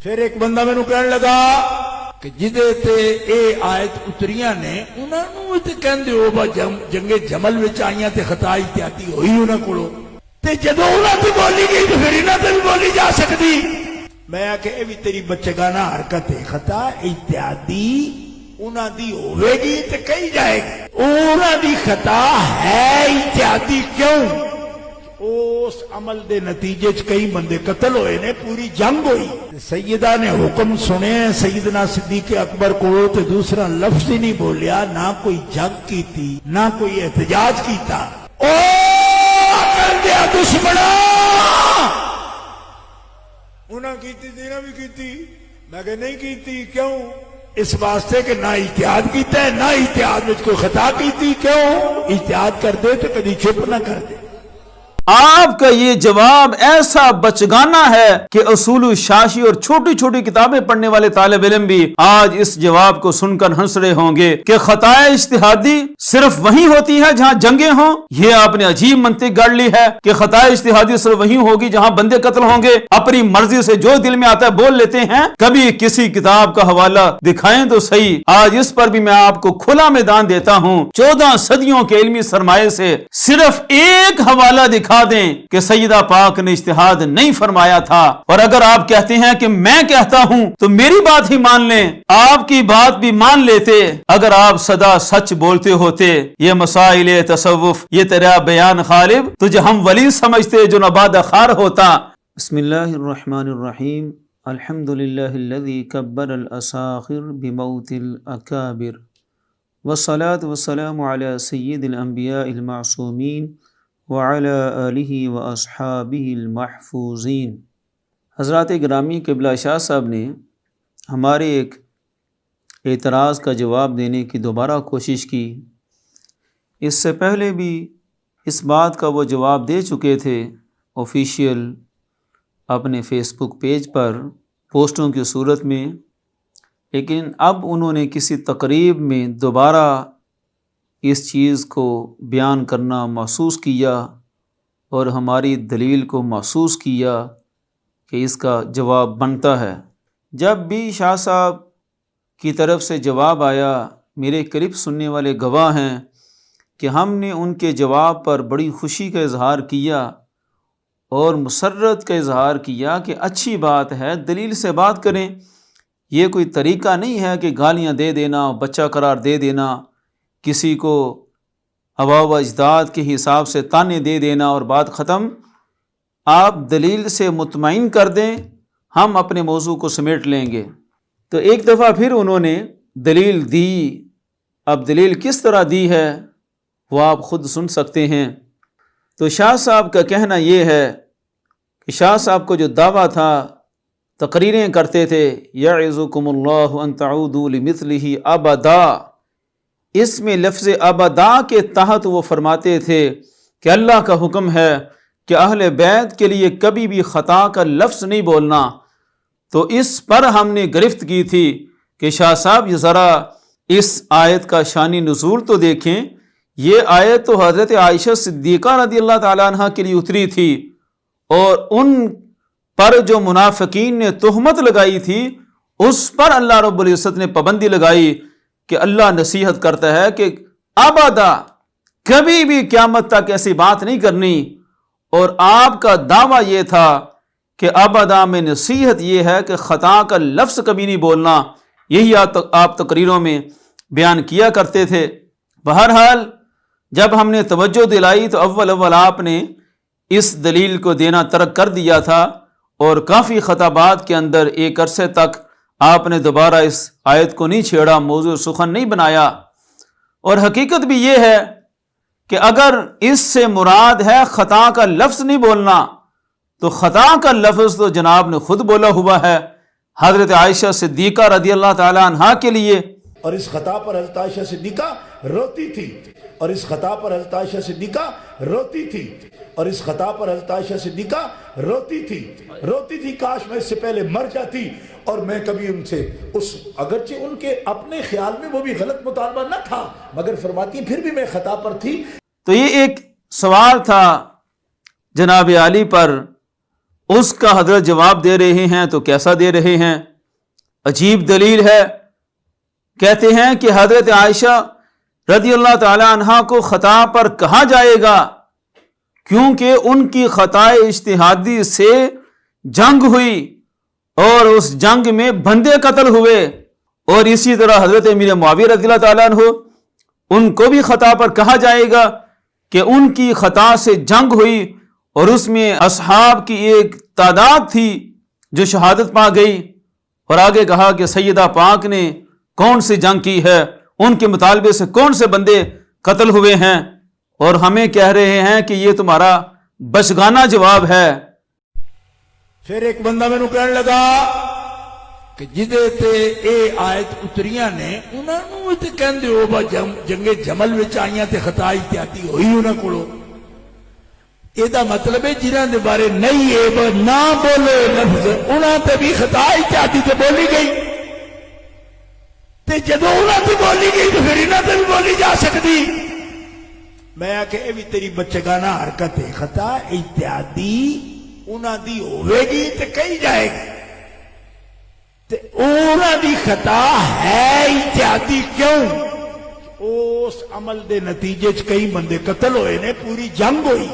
پھر ایک بندہ مینوں کہنے لگا کہ جدے تے اے آیت اتریاں نے انہاں نوں تے کہندے ہو با جنگے جمل وچ آئیاں تے خطا احتیاطی ہوئی انہاں کولوں تے جدوں انہاں تے بولی گئی تے پھر انہاں تے بھی بولی جا سکدی. میں کہ اے بھی تیری بچگانہ حرکت ہے. خطا احتیاطی انہاں دی ہوے گی تے کہی جائے گی انہاں دی خطا ہے احتیاطی کیوں؟ اس عمل دے نتیجے چ کئی بندے قتل ہوئے نے, پوری جنگ ہوئی. سیدہ نے حکم سنے سیدنا صدیق اکبر کو تے دوسرا لفظ ہی نہیں بولیا, نہ کوئی جنگ کی تھی نہ کوئی احتجاج کیتا. او عقل دیا دشمنا انہاں کیتی تھی نہ بھی کیتی. میں کہ نہیں کیتی. کیوں؟ اس واسطے کہ نہ احتیاط کیتا ہے نہ احتیاط وچ کوئی خطا کیتی. کیوں؟ احتیاط کر دے تو کبھی چپ نہ کر دے. آپ کا یہ جواب ایسا بچگانہ ہے کہ اصول شاشی اور چھوٹی چھوٹی کتابیں پڑھنے والے طالب علم بھی آج اس جواب کو سن کر ہنس رہے ہوں گے کہ خطائے اجتہادی صرف وہیں ہوتی ہے جہاں جنگیں ہوں. یہ آپ نے عجیب منطق گاڑ لی ہے کہ خطائے اجتہادی صرف وہیں ہوگی جہاں بندے قتل ہوں گے. اپنی مرضی سے جو دل میں آتا ہے بول لیتے ہیں. کبھی کسی کتاب کا حوالہ دکھائیں تو صحیح. آج اس پر بھی میں آپ کو کھلا میدان دیتا ہوں. 14 صدیوں کے علمی سرمایے سے صرف ایک حوالہ دکھا دیں کہ سیدہ پاک نے اجتہاد نہیں فرمایا تھا. اور اگر آپ کہتے ہیں کہ میں کہتا ہوں تو میری بات ہی مان لیں, آپ کی بات بھی مان لیتے اگر آپ سدا سچ بولتے ہوتے. یہ مسائل تصوف یہ تیرا بیان غالب تجھے ہم ولی سمجھتے جو نباد خار ہوتا. بسم اللہ الرحمن الرحیم. الحمد للہ الذی کبر الاساخر بموت الاکابر والصلاة والسلام علی سید الانبیاء المعصومین وعلى آلہ واصحابہ المحفوظین. حضرات گرامی قبلہ شاہ صاحب نے ہمارے ایک اعتراض کا جواب دینے کی دوبارہ کوشش کی. اس سے پہلے بھی اس بات کا وہ جواب دے چکے تھے آفیشیل اپنے فیس بک پیج پر پوسٹوں کی صورت میں, لیکن اب انہوں نے کسی تقریب میں دوبارہ اس چیز کو بیان کرنا محسوس کیا اور ہماری دلیل کو محسوس کیا کہ اس کا جواب بنتا ہے. جب بھی شاہ صاحب کی طرف سے جواب آیا, میرے کلپ سننے والے گواہ ہیں کہ ہم نے ان کے جواب پر بڑی خوشی کا اظہار کیا اور مسرت کا اظہار کیا کہ اچھی بات ہے, دلیل سے بات کریں. یہ کوئی طریقہ نہیں ہے کہ گالیاں دے دینا, بچہ قرار دے دینا, کسی کو آبا و اجداد کے حساب سے تانے دے دینا اور بات ختم. آپ دلیل سے مطمئن کر دیں, ہم اپنے موضوع کو سمیٹ لیں گے. تو ایک دفعہ پھر انہوں نے دلیل دی. اب دلیل کس طرح دی ہے وہ آپ خود سن سکتے ہیں. تو شاہ صاحب کا کہنا یہ ہے کہ شاہ صاحب کو جو دعویٰ تھا, تقریریں کرتے تھے, یعظکم اللہ ان تعودوا لمثلہ ابدا, اس میں لفظ ابدا کے تحت وہ فرماتے تھے کہ اللہ کا حکم ہے کہ اہل بیت کے لیے کبھی بھی خطا کا لفظ نہیں بولنا. تو اس پر ہم نے گرفت کی تھی کہ شاہ صاحب یہ ذرا اس آیت کا شان نزول تو دیکھیں. یہ آیت تو حضرت عائشہ صدیقہ رضی اللہ تعالیٰ عنہ کے لیے اتری تھی, اور ان پر جو منافقین نے تہمت لگائی تھی اس پر اللہ رب العزت نے پابندی لگائی کہ اللہ نصیحت کرتا ہے کہ ابدا کبھی بھی قیامت تک ایسی بات نہیں کرنی. اور آپ کا دعویٰ یہ تھا کہ ابدا میں نصیحت یہ ہے کہ خطا کا لفظ کبھی نہیں بولنا. یہی آپ تقریروں میں بیان کیا کرتے تھے. بہرحال جب ہم نے توجہ دلائی تو اول آپ نے اس دلیل کو دینا ترک کر دیا تھا, اور کافی خطابات کے اندر ایک عرصے تک آپ نے دوبارہ اس آیت کو نہیں چھیڑا, موضوع سخن نہیں بنایا. اور حقیقت بھی یہ ہے کہ اگر اس سے مراد ہے خطا کا لفظ نہیں بولنا, تو خطا کا لفظ تو جناب نے خود بولا ہوا ہے حضرت عائشہ صدیقہ رضی اللہ تعالی عنہا کے لیے. اور اس خطا پر حضرت عائشہ صدیقہ روتی تھی, اور اس خطا پر حضرت عائشہ صدیقہ روتی تھی, اور اس خطا پر حضرت عائشہ صدیقہ روتی تھی. کاش میں اس سے پہلے مر جاتی اور میں کبھی ان سے اگرچہ ان کے اپنے خیال میں وہ بھی غلط مطالبہ نہ تھا, مگر فرماتی پھر بھی میں خطا پر تھی. تو یہ ایک سوال تھا جناب عالی پر, اس کا حضرت جواب دے رہے ہیں تو کیسا دے رہے ہیں؟ عجیب دلیل ہے۔ کہتے ہیں کہ حضرت عائشہ رضی اللہ تعالی عنہا کو خطا پر کہا جائے گا کیونکہ ان کی خطا اجتہادی سے جنگ ہوئی اور اس جنگ میں بندے قتل ہوئے، اور اسی طرح حضرت امیر معاویہ رضی اللہ تعالیٰ عنہ ان کو بھی خطا پر کہا جائے گا کہ ان کی خطا سے جنگ ہوئی اور اس میں اصحاب کی ایک تعداد تھی جو شہادت پا گئی، اور آگے کہا کہ سیدہ پاک نے کون سی جنگ کی ہے، ان کے مطالبے سے کون سے بندے قتل ہوئے ہیں، اور ہمیں کہہ رہے ہیں کہ یہ تمہارا بچگانہ جواب ہے۔ پھر ایک بندہ میں کہنے لگا کہ جدے تے اے آیت اتریاں نے انہاں نوں تے کہندے ہو با جنگ جمل وچ آئیاں تے خطا احتیاطی ہوئی انہاں کولو، اے دا مطلب ہے جنہاں دے بارے نہیں ہے نہ بولے لفظ انہاں تے بھی خطا احتیاطی تے بولی گئی، تے جدوں انہاں تے بولی گئی تو پھر انہاں تے بھی بولی جا سکتی۔ میں کہ اے بھی تیری بچگانہ حرکت ہے، خطا احتیاطی انہاں دی ہوئے گی تے کہی جائے گی، تے انہاں دی خطا ہے احتیاطی کیوں؟ اس عمل دے نتیجے چ کئی بندے قتل ہوئے نے، پوری جنگ ہوئی،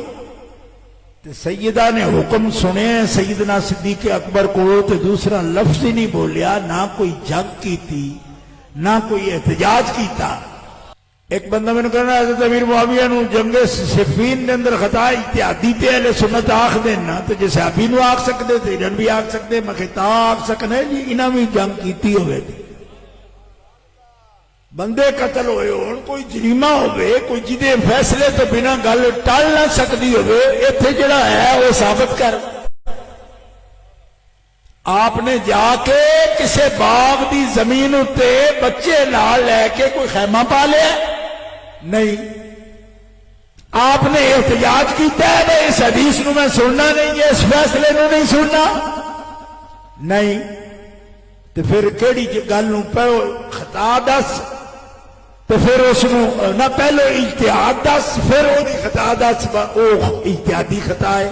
تے سیدہ نے حکم سنے سیدنا صدیق اکبر کو تے دوسرا لفظ ہی نہیں بولیا، نہ کوئی جنگ کی تھی نہ کوئی احتجاج کیتا۔ ایک بندہ میں نے کہنا حضرت امیر معاویہ نو جنگ صفین دے اندر خطا احتیاطی تے اہل سنت آکھ دینا تے جے صحابی نو آکھ سکتے تے انہاں بھی آکھ سکتے، میں خطا آکھ سکنے جی انہاں بھی جنگ کیتی ہوئے تھی، بندے قتل ہوئے ہون، کوئی جریمہ ہوئے، کوئی جدے فیصلے تو بنا گل ٹال نہ سکتی ہوئے، ایتھے جڑا ہے وہ ثابت کر۔ آپ نے جا کے کسے باغ دی زمین اتے بچے نال لے کے کوئی خیمہ پا لیا؟ نہیں۔ آپ نے احتجاج کیتا ہے بھئی اس حدیث نو میں سننا نہیں ہے، اس فیصلے نو نہیں سننا؟ نہیں۔ تو پھر کیڑی گل نو پہلو خطا دس، تو پھر اس نو نہ پہلو اجتہاد دس پھر وہ خطا دس، وہ اجتہادی خطا ہے،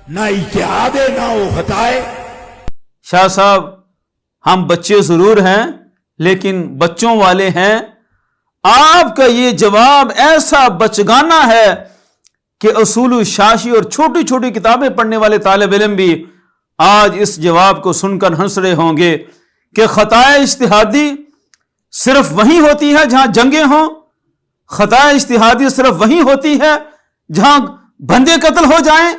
نہ اجتہاد ہے نہ وہ خطا ہے۔ شاہ صاحب ہم بچے ضرور ہیں لیکن بچوں والے ہیں، آپ کا یہ جواب ایسا بچگانہ ہے کہ اصول الشاشی اور چھوٹی چھوٹی کتابیں پڑھنے والے طالب علم بھی آج اس جواب کو سن کر ہنس رہے ہوں گے کہ خطا اجتہادی صرف وہی ہوتی ہے جہاں جنگیں ہوں، خطا اجتہادی صرف وہی ہوتی ہے جہاں بندے قتل ہو جائیں،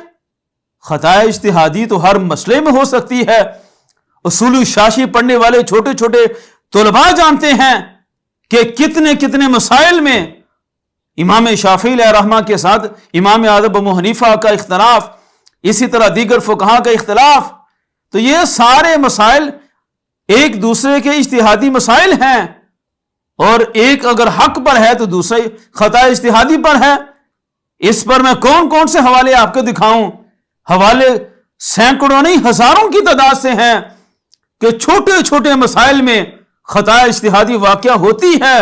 خطا اجتہادی تو ہر مسئلے میں ہو سکتی ہے۔ اصول الشاشی پڑھنے والے چھوٹے چھوٹے طلباء جانتے ہیں کہ کتنے کتنے مسائل میں امام شافعی علیہ رحمہ کے ساتھ امام اعظم ابو حنیفہ کا اختلاف، اسی طرح دیگر فقہاء کا اختلاف، تو یہ سارے مسائل ایک دوسرے کے اجتہادی مسائل ہیں، اور ایک اگر حق پر ہے تو دوسرا خطا اجتہادی پر ہے۔ اس پر میں کون کون سے حوالے آپ کو دکھاؤں؟ حوالے سینکڑوں نہیں ہزاروں کی تعداد سے ہیں کہ چھوٹے چھوٹے مسائل میں خطا اجتہادی واقعہ ہوتی ہے۔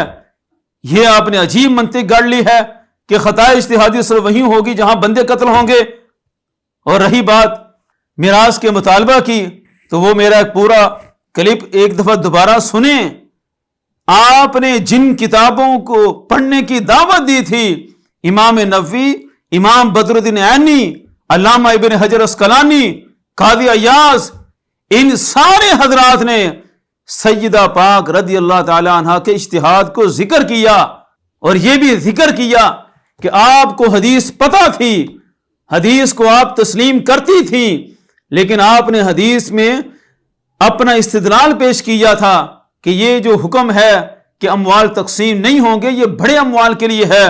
یہ آپ نے عجیب منطق گڑ لی ہے کہ خطا اجتہادی صرف وہی ہوگی جہاں بندے قتل ہوں گے۔ اور رہی بات میراث کے مطالبہ کی تو وہ میرا ایک پورا کلپ ایک دفعہ دوبارہ سنیں۔ آپ نے جن کتابوں کو پڑھنے کی دعوت دی تھی، امام نووی، امام بدر الدین عینی، علامہ ابن حجر اسقلانی، قاضی ایاز، ان سارے حضرات نے سیدہ پاک رضی اللہ تعالی عنہ کے اجتہاد کو ذکر کیا، اور یہ بھی ذکر کیا کہ آپ کو حدیث پتہ تھی، حدیث کو آپ تسلیم کرتی تھی، لیکن آپ نے حدیث میں اپنا استدلال پیش کیا تھا کہ یہ جو حکم ہے کہ اموال تقسیم نہیں ہوں گے، یہ بڑے اموال کے لیے ہے،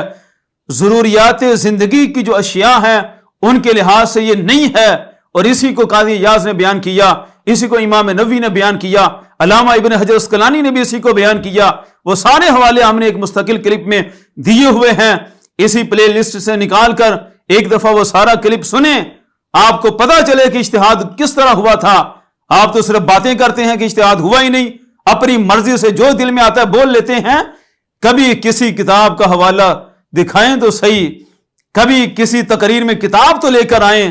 ضروریات زندگی کی جو اشیاء ہیں ان کے لحاظ سے یہ نہیں ہے۔ اور اسی کو قاضی ایاز نے بیان کیا، اسی کو امام نووی نے بیان کیا، علامہ ابن حجر اسقلانی نے بھی اسی کو بیان کیا۔ وہ سارے حوالے ہم نے ایک مستقل کلپ میں دیے ہوئے ہیں، اسی پلے لسٹ سے نکال کر ایک دفعہ وہ سارا کلپ سنیں، آپ کو پتہ چلے کہ اجتہاد کس طرح ہوا تھا۔ آپ تو صرف باتیں کرتے ہیں کہ اجتہاد ہوا ہی نہیں، اپنی مرضی سے جو دل میں آتا ہے بول لیتے ہیں۔ کبھی کسی کتاب کا حوالہ دکھائیں تو صحیح، کبھی کسی تقریر میں کتاب تو لے کر آئیں۔